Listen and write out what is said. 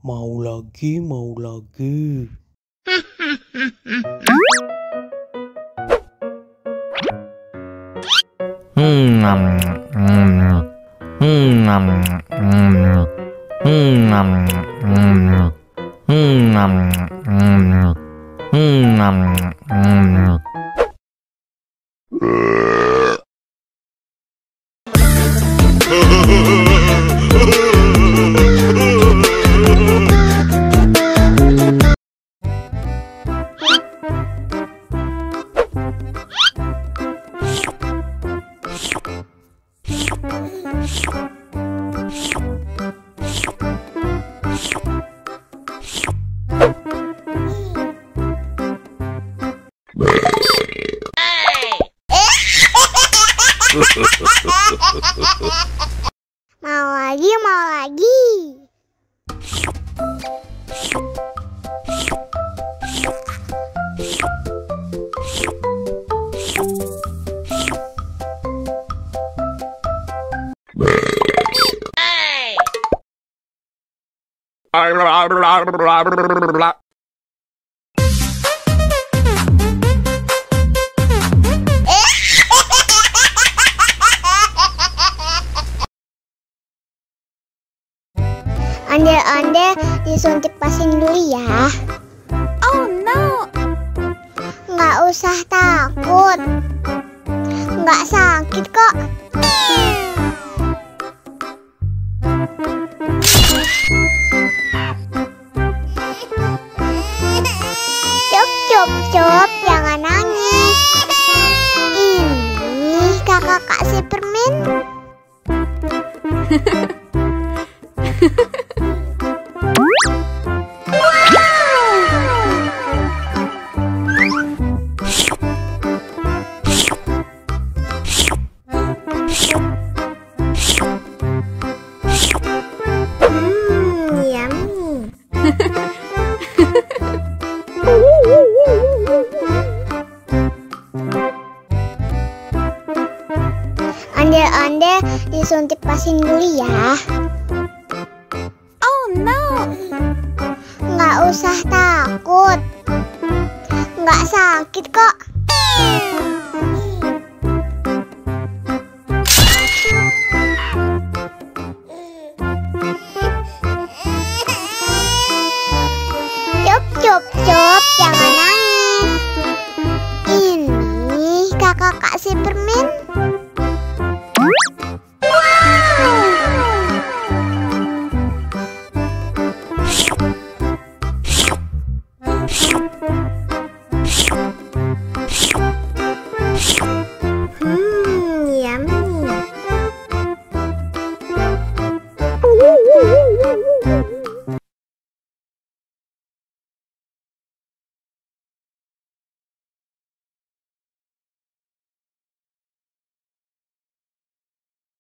Mau lagi, mau lagi. Mau lagi, mau lagi. Ondel-ondel disuntik vaksin dulu ya. Oh no. Nggak usah takut. Nggak sakit kok. Cup, jangan nangis. Ini kakak kasih permen. Ondel-ondel disuntik vaksin dulu ya. Oh no. Nggak usah takut. Nggak sakit kok. Cup, jangan nangis. Ini kakak kasih permen. Wow.